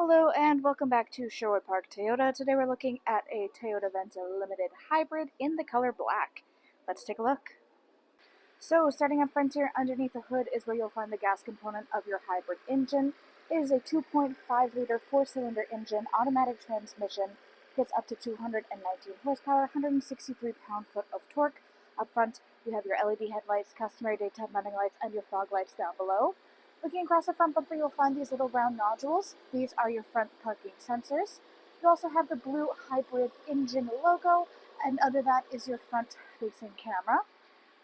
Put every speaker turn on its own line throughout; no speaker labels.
Hello and welcome back to Sherwood Park Toyota. Today we're looking at a Toyota Venza Limited Hybrid in the color black. Let's take a look. So starting up front here, underneath the hood is where you'll find the gas component of your hybrid engine. It is a 2.5-liter 4-cylinder engine, automatic transmission, gets up to 219 horsepower, 163 pound-foot of torque. Up front, you have your LED headlights, customary daytime running lights, and your fog lights down below. Looking across the front bumper, you'll find these little round nodules. These are your front parking sensors. You also have the blue hybrid engine logo, and under that is your front-facing camera.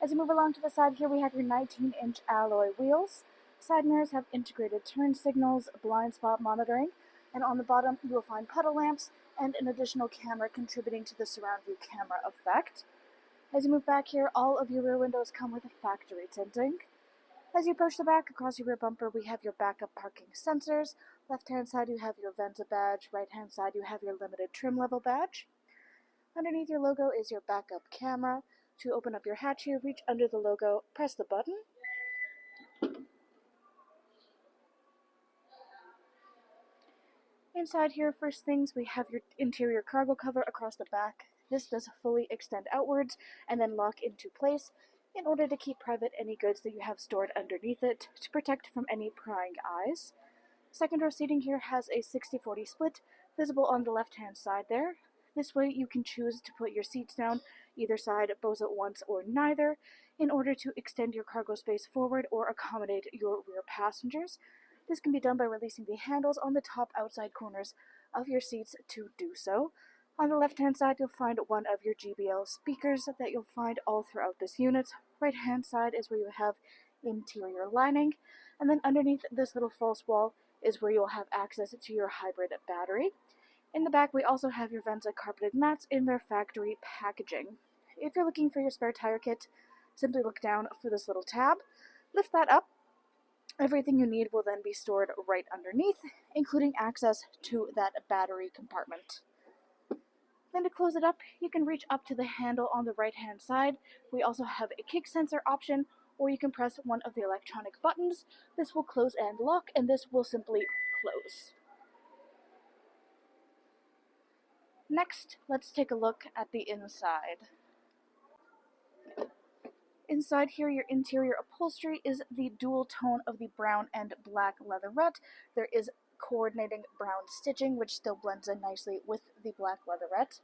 As you move along to the side here, we have your 19-inch alloy wheels. Side mirrors have integrated turn signals, blind spot monitoring, and on the bottom you will find puddle lamps and an additional camera contributing to the surround view camera effect. As you move back here, all of your rear windows come with factory tinting. As you approach the back, across your rear bumper, we have your backup parking sensors. Left-hand side, you have your Venza badge. Right-hand side, you have your limited trim level badge. Underneath your logo is your backup camera. To open up your hatch here, reach under the logo, press the button. Inside here, first things, we have your interior cargo cover across the back. This does fully extend outwards and then lock into place in order to keep private any goods that you have stored underneath it to protect from any prying eyes. Second row seating here has a 60-40 split, visible on the left-hand side there. This way you can choose to put your seats down either side, both at once or neither, in order to extend your cargo space forward or accommodate your rear passengers. This can be done by releasing the handles on the top outside corners of your seats to do so. On the left-hand side, you'll find one of your GBL speakers that you'll find all throughout this unit. Right-hand side is where you have interior lining, and then underneath this little false wall is where you'll have access to your hybrid battery. In the back, we also have your Venza carpeted mats in their factory packaging. If you're looking for your spare tire kit, simply look down for this little tab, lift that up. Everything you need will then be stored right underneath, including access to that battery compartment. Then to close it up, you can reach up to the handle on the right-hand side. We also have a kick sensor option, or you can press one of the electronic buttons. This will close and lock, and this will simply close. Next, let's take a look at the inside. Inside here, your interior upholstery is the dual tone of the brown and black leatherette. There is coordinating brown stitching, which still blends in nicely with the black leatherette.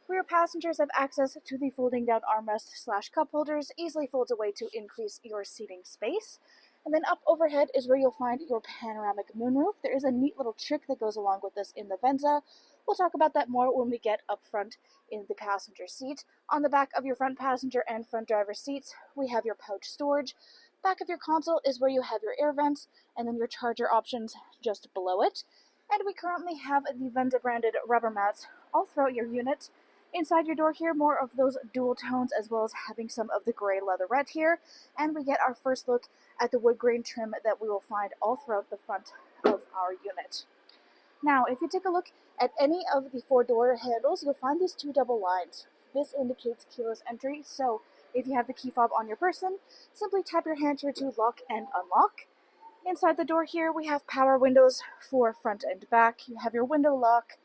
Rear passengers have access to the folding down armrest / cup holders, easily folds away to increase your seating space. And then up overhead is where you'll find your panoramic moonroof. There is a neat little trick that goes along with this in the Venza. We'll talk about that more when we get up front in the passenger seat. On the back of your front passenger and front driver seats, we have your pouch storage. Back of your console is where you have your air vents, and then your charger options just below it. And we currently have the Venza branded rubber mats all throughout your unit. Inside your door here, more of those dual tones, as well as having some of the gray leatherette here. And we get our first look at the wood grain trim that we will find all throughout the front of our unit. Now, if you take a look at any of the 4-door handles, you'll find these 2 double lines. This indicates keyless entry, so if you have the key fob on your person, simply tap your hand here to lock and unlock. Inside the door here, we have power windows for front and back. You have your window lock,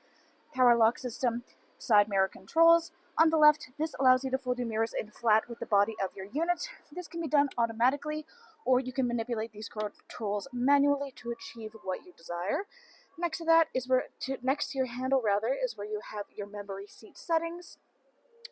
power lock system, side mirror controls. On the left, this allows you to fold your mirrors in flat with the body of your unit. This can be done automatically, or you can manipulate these controls manually to achieve what you desire. Next to your handle is where you have your memory seat settings,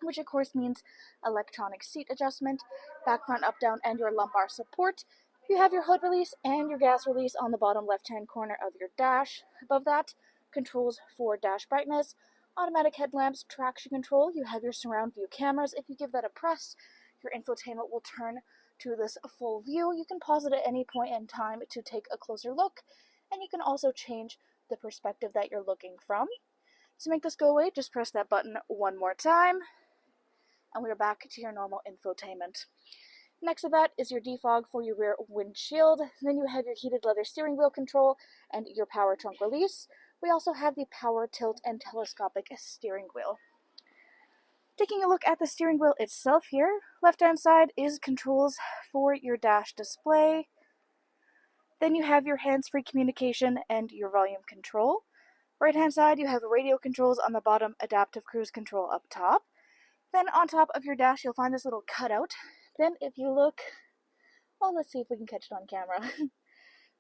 which of course means electronic seat adjustment, back, front, up, down, and your lumbar support. You have your hood release and your gas release on the bottom left-hand corner of your dash. Above that, controls for dash brightness, automatic headlamps, traction control. You have your surround view cameras. If you give that a press, your infotainment will turn to this full view. You can pause it at any point in time to take a closer look, and you can also change the perspective that you're looking from. To make this go away, just press that button one more time, and we're back to your normal infotainment. Next to that is your defog for your rear windshield. Then you have your heated leather steering wheel control and your power trunk release. We also have the power tilt and telescopic steering wheel. Taking a look at the steering wheel itself here, left-hand side is controls for your dash display. Then you have your hands-free communication and your volume control. Right hand side, you have radio controls on the bottom, adaptive cruise control up top. Then on top of your dash, you'll find this little cutout. Then if you look, oh, let's see if we can catch it on camera. A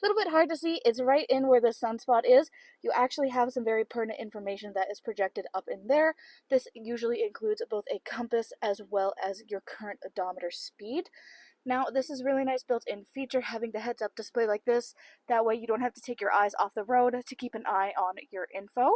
little bit hard to see, it's right in where the sunspot is. You actually have some very pertinent information that is projected up in there. This usually includes both a compass as well as your current odometer speed. Now, this is a really nice built-in feature, having the heads-up display like this. That way you don't have to take your eyes off the road to keep an eye on your info.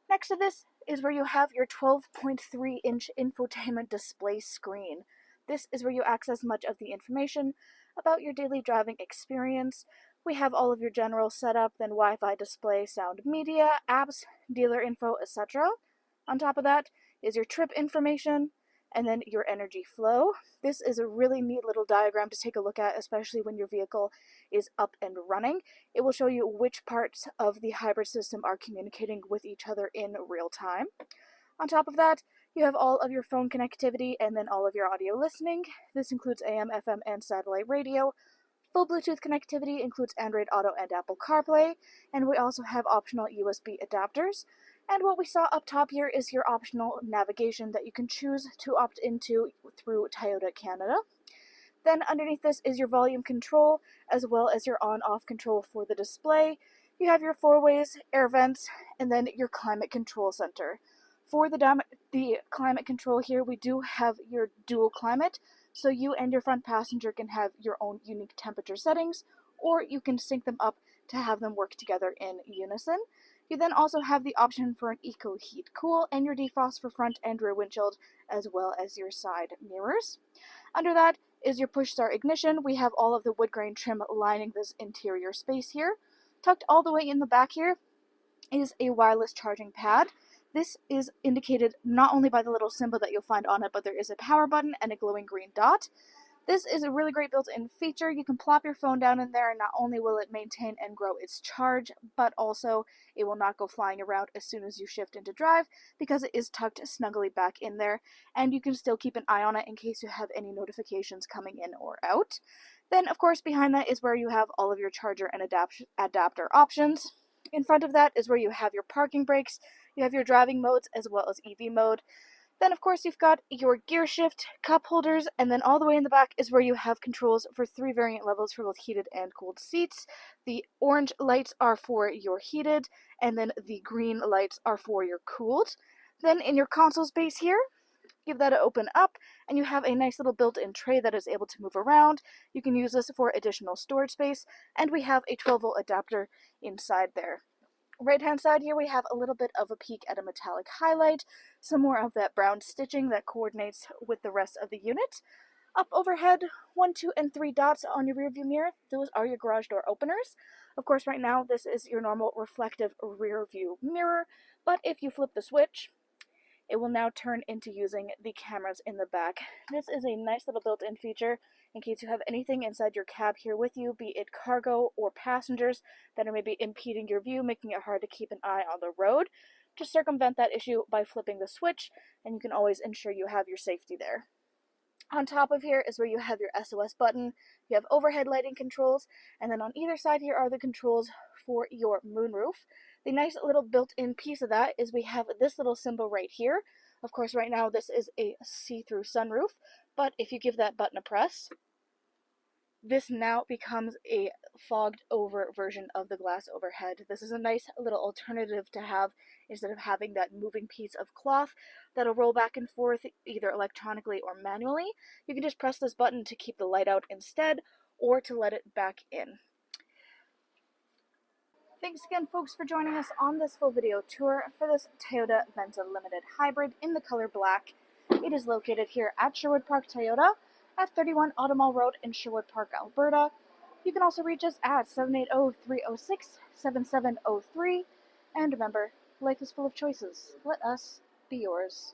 Next to this is where you have your 12.3-inch infotainment display screen. This is where you access much of the information about your daily driving experience. We have all of your general setup, then Wi-Fi display, sound media, apps, dealer info, etc. On top of that is your trip information, and then your energy flow. This is a really neat little diagram to take a look at, especially when your vehicle is up and running. It will show you which parts of the hybrid system are communicating with each other in real time. On top of that, you have all of your phone connectivity and then all of your audio listening. This includes AM, FM, and satellite radio. Full Bluetooth connectivity includes Android Auto and Apple CarPlay, and we also have optional USB adapters. And what we saw up top here is your optional navigation that you can choose to opt into through Toyota Canada. Then underneath this is your volume control, as well as your on-off control for the display. You have your four-ways, air vents, and then your climate control center. For the climate control here, we do have your dual climate, so you and your front passenger can have your own unique temperature settings, or you can sync them up to have them work together in unison. You then also have the option for an Eco Heat Cool and your defrost for front and rear windshield, as well as your side mirrors. Under that is your push start ignition. We have all of the wood grain trim lining this interior space here. Tucked all the way in the back here is a wireless charging pad. This is indicated not only by the little symbol that you'll find on it, but there is a power button and a glowing green dot. This is a really great built-in feature. You can plop your phone down in there, and not only will it maintain and grow its charge, but also it will not go flying around as soon as you shift into drive, because it is tucked snugly back in there, and you can still keep an eye on it in case you have any notifications coming in or out. Then, of course, behind that is where you have all of your charger and adapter options. In front of that is where you have your parking brakes, you have your driving modes as well as EV mode. Then, of course, you've got your gear shift, cup holders, and then all the way in the back is where you have controls for 3 variant levels for both heated and cooled seats. The orange lights are for your heated, and then the green lights are for your cooled. Then in your console space here, give that an open up, and you have a nice little built-in tray that is able to move around. You can use this for additional storage space, and we have a 12-volt adapter inside there. Right hand side here we have a little bit of a peek at a metallic highlight, some more of that brown stitching that coordinates with the rest of the unit. Up overhead, 1, 2, and 3 dots on your rear view mirror, those are your garage door openers. Of course right now this is your normal reflective rear view mirror, but if you flip the switch, it will now turn into using the cameras in the back. This is a nice little built-in feature in case you have anything inside your cab here with you, be it cargo or passengers that are maybe impeding your view, making it hard to keep an eye on the road. Just circumvent that issue by flipping the switch, and you can always ensure you have your safety there. On top of here is where you have your SOS button, you have overhead lighting controls, and then on either side here are the controls for your moonroof. The nice little built-in piece of that is we have this little symbol right here. Of course, right now this is a see-through sunroof, but if you give that button a press, this now becomes a fogged over version of the glass overhead. This is a nice little alternative to have instead of having that moving piece of cloth that'll roll back and forth either electronically or manually. You can just press this button to keep the light out instead, or to let it back in. Thanks again, folks, for joining us on this full video tour for this Toyota Venza Limited Hybrid in the color black. It is located here at Sherwood Park Toyota at 31 Automall Road in Sherwood Park, Alberta. You can also reach us at 780-306-7703. And remember, life is full of choices. Let us be yours.